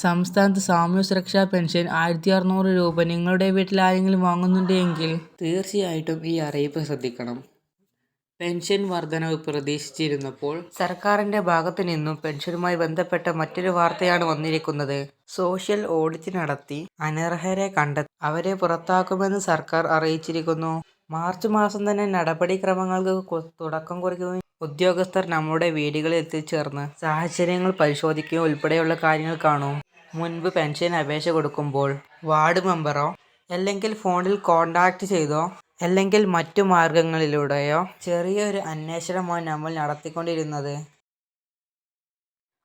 സംസ്ഥാനത്ത് സാമൂഹ്യ സുരക്ഷാ പെൻഷൻ 1600 രൂപ നിങ്ങളുടെ വീട്ടിൽ ആരെങ്കിലും വാങ്ങുന്നുണ്ട് എങ്കിൽ തീർച്ചയായിട്ടും ഈ അറിയിപ്പ് ശ്രദ്ധിക്കണം. പെൻഷൻ വർധനവ് പ്രതീക്ഷിച്ചിരുന്നപ്പോൾ സർക്കാരിന്റെ ഭാഗത്തു നിന്നും പെൻഷനുമായി ബന്ധപ്പെട്ട മറ്റൊരു വാർത്തയാണ് വന്നിരിക്കുന്നത്. സോഷ്യൽ ഓഡിറ്റ് നടത്തി അനർഹരെ കണ്ടെത്തി അവരെ പുറത്താക്കുമെന്ന് സർക്കാർ അറിയിച്ചിരിക്കുന്നു. മാർച്ച് മാസം തന്നെ നടപടിക്രമങ്ങൾക്ക് തുടക്കം കുറിക്കുകയും ഉദ്യോഗസ്ഥർ നമ്മുടെ വീടുകളിൽ എത്തിച്ചേർന്ന് സാഹചര്യങ്ങൾ പരിശോധിക്കുകയും ഉൾപ്പെടെയുള്ള കാര്യങ്ങൾ കാണും. മുൻപ് പെൻഷൻ അപേക്ഷ കൊടുക്കുമ്പോൾ വാർഡ് മെമ്പറോ അല്ലെങ്കിൽ ഫോണിൽ കോൺടാക്ട് ചെയ്തോ അല്ലെങ്കിൽ മറ്റു മാർഗങ്ങളിലൂടെയോ ചെറിയൊരു അന്വേഷണമാണ് നമ്മൾ നടത്തിക്കൊണ്ടിരുന്നത്.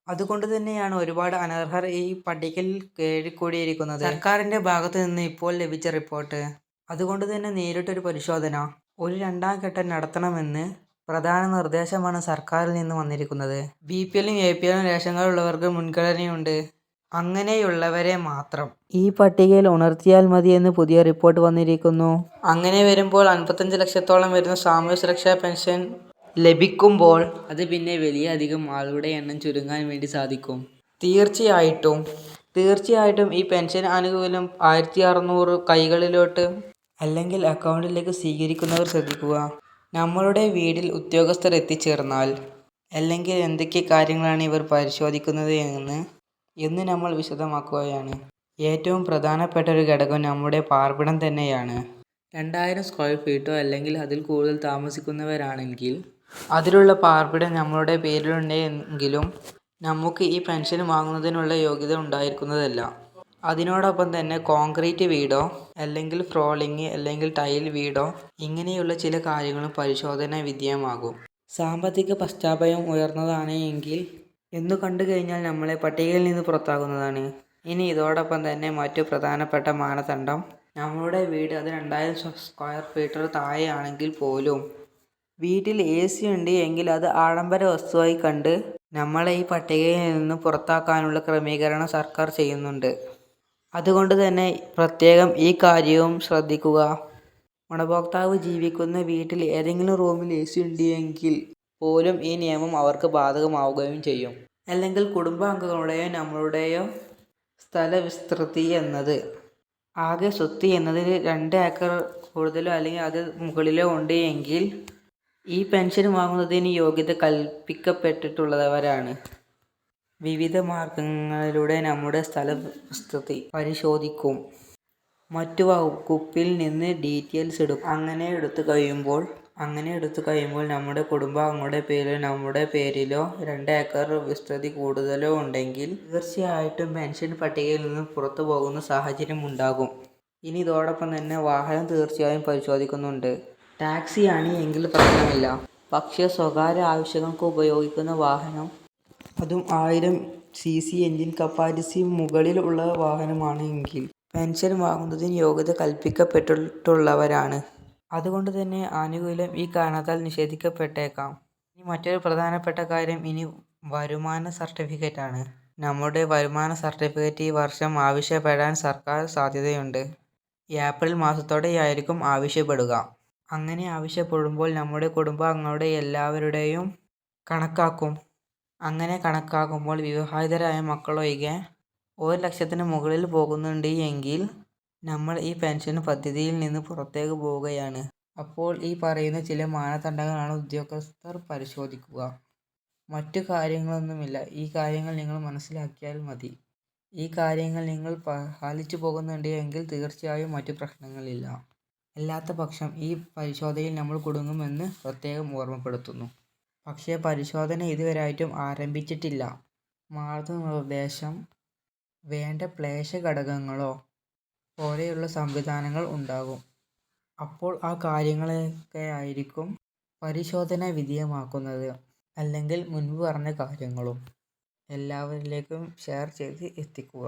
അതുകൊണ്ട് തന്നെയാണ് ഒരുപാട് അനർഹർ ഈ പട്ടികയിൽ കയറിക്കൂടിയിരിക്കുന്നത്. സർക്കാരിന്റെ ഭാഗത്തു നിന്ന് ഇപ്പോൾ ലഭിച്ച റിപ്പോർട്ട് അതുകൊണ്ട് തന്നെ നേരിട്ടൊരു പരിശോധന ഒരു രണ്ടാം ഘട്ടം നടത്തണമെന്ന് പ്രധാന നിർദ്ദേശമാണ് സർക്കാരിൽ നിന്ന് വന്നിരിക്കുന്നത്. BPLും APLും റേഷൻ കാർഡ് ഉള്ളവർക്ക് മുൻഗണനയുണ്ട്. അങ്ങനെയുള്ളവരെ മാത്രം ഈ പട്ടികയിൽ ഉണർത്തിയാൽ മതിയെന്ന് പുതിയ റിപ്പോർട്ട് വന്നിരിക്കുന്നു. അങ്ങനെ വരുമ്പോൾ 55 ലക്ഷത്തോളം വരുന്ന സാമൂഹ്യ സുരക്ഷാ പെൻഷൻ ലഭിക്കുമ്പോൾ അത് പിന്നെ വലിയ അധികം ആളുകളുടെ എണ്ണം ചുരുങ്ങാൻ വേണ്ടി സാധിക്കും. തീർച്ചയായിട്ടും ഈ പെൻഷൻ ആനുകൂല്യം 1600 കൈകളിലോട്ട് അല്ലെങ്കിൽ അക്കൗണ്ടിലേക്ക് സ്വീകരിക്കുന്നവർ ശ്രദ്ധിക്കുക. നമ്മളുടെ വീട്ടിൽ ഉദ്യോഗസ്ഥർ എത്തിച്ചേർന്നാൽ അല്ലെങ്കിൽ എന്തൊക്കെ കാര്യങ്ങളാണ് ഇവർ പരിശോധിക്കുന്നത് എന്ന് നമ്മൾ വിശദമാക്കുകയാണ്. ഏറ്റവും പ്രധാനപ്പെട്ട ഒരു ഘടകം നമ്മുടെ പാർപ്പിടം തന്നെയാണ്. 2000 സ്ക്വയർ ഫീറ്റോ അല്ലെങ്കിൽ അതിൽ കൂടുതൽ താമസിക്കുന്നവരാണെങ്കിൽ അതിലുള്ള പാർപ്പിടം നമ്മളുടെ പേരിലുണ്ടെങ്കിലും നമുക്ക് ഈ പെൻഷൻ വാങ്ങുന്നതിനുള്ള യോഗ്യത ഉണ്ടായിരിക്കുന്നതല്ല. അതിനോടൊപ്പം തന്നെ കോൺക്രീറ്റ് വീടോ അല്ലെങ്കിൽ ഫ്ലോറിംഗ് അല്ലെങ്കിൽ ടൈൽ വീടോ ഇങ്ങനെയുള്ള ചില കാര്യങ്ങളും പരിശോധന വിധേയമാകും. സാമ്പത്തിക പശ്ചാത്തലം ഉയർന്നതാണ് എങ്കിൽ എന്നു കണ്ടു കഴിഞ്ഞാൽ നമ്മളെ പട്ടികയിൽ നിന്ന് പുറത്താക്കുന്നതാണ്. ഇനി ഇതോടൊപ്പം തന്നെ മറ്റു പ്രധാനപ്പെട്ട മാനദണ്ഡം നമ്മളുടെ വീട് അത് 2000 സ്ക്വയർ ഫീറ്റർ താഴെയാണെങ്കിൽ പോലും വീട്ടിൽ AC ഉണ്ട് എങ്കിൽ അത് ആഡംബര വസ്തുവായി കണ്ട് നമ്മളെ ഈ പട്ടികയിൽ നിന്ന് പുറത്താക്കാനുള്ള ക്രമീകരണം സർക്കാർ ചെയ്യുന്നുണ്ട്. അതുകൊണ്ട് തന്നെ പ്രത്യേകം ഈ കാര്യവും ശ്രദ്ധിക്കുക. ഗുണഭോക്താവ് ജീവിക്കുന്ന വീട്ടിൽ ഏതെങ്കിലും റൂമിൽ AC ഉണ്ട് എങ്കിൽ പോലും ഈ നിയമം അവർക്ക് ബാധകമാവുകയും ചെയ്യും. അല്ലെങ്കിൽ കുടുംബാംഗങ്ങളുടെയോ നമ്മളുടെയോ സ്ഥല വിസ്തൃതി എന്നത് ആകെ സ്വത്ത് എന്നതിൽ 2 ഏക്കർ കൂടുതലോ അല്ലെങ്കിൽ അത് മുകളിലോ ഉണ്ട് എങ്കിൽ ഈ പെൻഷൻ വാങ്ങുന്നതിന് യോഗ്യത കൽപ്പിക്കപ്പെട്ടിട്ടുള്ളവരാണ്. വിവിധ മാർഗങ്ങളിലൂടെ നമ്മുടെ സ്ഥല വിസ്തൃതി പരിശോധിക്കും. മറ്റു വകുപ്പിൽ നിന്ന് ഡീറ്റെയിൽസ് എടുക്കും. അങ്ങനെ എടുത്തു കഴിയുമ്പോൾ നമ്മുടെ കുടുംബാംഗങ്ങളുടെ പേരിലോ നമ്മുടെ പേരിലോ 2 ഏക്കർ വിസ്തൃതി കൂടുതലോ ഉണ്ടെങ്കിൽ തീർച്ചയായിട്ടും പെൻഷൻ പട്ടികയിൽ നിന്ന് പുറത്തു പോകുന്ന സാഹചര്യം ഉണ്ടാകും. ഇനി ഇതോടൊപ്പം തന്നെ വാഹനം തീർച്ചയായും പരിശോധിക്കുന്നുണ്ട്. ടാക്സിയാണ് എങ്കിൽ പ്രശ്നമില്ല. പക്ഷേ സ്വകാര്യ ആവശ്യങ്ങൾക്ക് ഉപയോഗിക്കുന്ന വാഹനം അതും 1000cc എഞ്ചിൻ കപ്പാസിറ്റി മുകളിൽ ഉള്ള വാഹനമാണ് എങ്കിൽ പെൻഷൻ വാങ്ങുന്നതിന് യോഗ്യത കൽപ്പിക്കപ്പെട്ടിട്ടുള്ളവരാണ്. അതുകൊണ്ട് തന്നെ ആനുകൂല്യം ഈ കാരണത്താൽ നിഷേധിക്കപ്പെട്ടേക്കാം. ഇനി മറ്റൊരു പ്രധാനപ്പെട്ട കാര്യം ഇനി വരുമാന സർട്ടിഫിക്കറ്റാണ്. നമ്മുടെ വരുമാന സർട്ടിഫിക്കറ്റ് ഈ വർഷം ആവശ്യപ്പെടാൻ സർക്കാർ സാധ്യതയുണ്ട്. ഏപ്രിൽ മാസത്തോടെയായിരിക്കും ആവശ്യപ്പെടുക. അങ്ങനെ ആവശ്യപ്പെടുമ്പോൾ നമ്മുടെ കുടുംബാംഗങ്ങളുടെ എല്ലാവരുടെയും കണക്കാക്കും. അങ്ങനെ കണക്കാക്കുമ്പോൾ വിവാഹിതരായ മക്കളൊഴികെ 1 ലക്ഷത്തിന് മുകളിൽ പോകുന്നുണ്ട് എങ്കിൽ നമ്മൾ ഈ പെൻഷൻ പദ്ധതിയിൽ നിന്ന് പുറത്തേക്ക് പോവുകയാണ്. അപ്പോൾ ഈ പറയുന്ന ചില മാനദണ്ഡങ്ങളാണ് ഉദ്യോഗസ്ഥർ പരിശോധിക്കുക. മറ്റു കാര്യങ്ങളൊന്നുമില്ല. ഈ കാര്യങ്ങൾ നിങ്ങൾ മനസ്സിലാക്കിയാൽ മതി. ഈ കാര്യങ്ങൾ നിങ്ങൾ പാലിച്ചു പോകുന്നുണ്ട് എങ്കിൽ തീർച്ചയായും മറ്റു പ്രശ്നങ്ങളില്ല. അല്ലാത്ത പക്ഷം ഈ പരിശോധനയിൽ നമ്മൾ കുടുങ്ങുമെന്ന് പ്രത്യേകം ഓർമ്മപ്പെടുത്തുന്നു. പക്ഷേ പരിശോധന ഇതുവരെയായിട്ടും ആരംഭിച്ചിട്ടില്ല. മാർഗനിർദ്ദേശം വേണ്ട ക്ലേശ ഘടകങ്ങളോ പോലെയുള്ള സംവിധാനങ്ങൾ ഉണ്ടാകും. അപ്പോൾ ആ കാര്യങ്ങളൊക്കെയായിരിക്കും പരിശോധന വിധേയമാക്കുന്നത്. അല്ലെങ്കിൽ മുൻപ് പറഞ്ഞ കാര്യങ്ങളും എല്ലാവരിലേക്കും ഷെയർ ചെയ്ത് എത്തിക്കുക.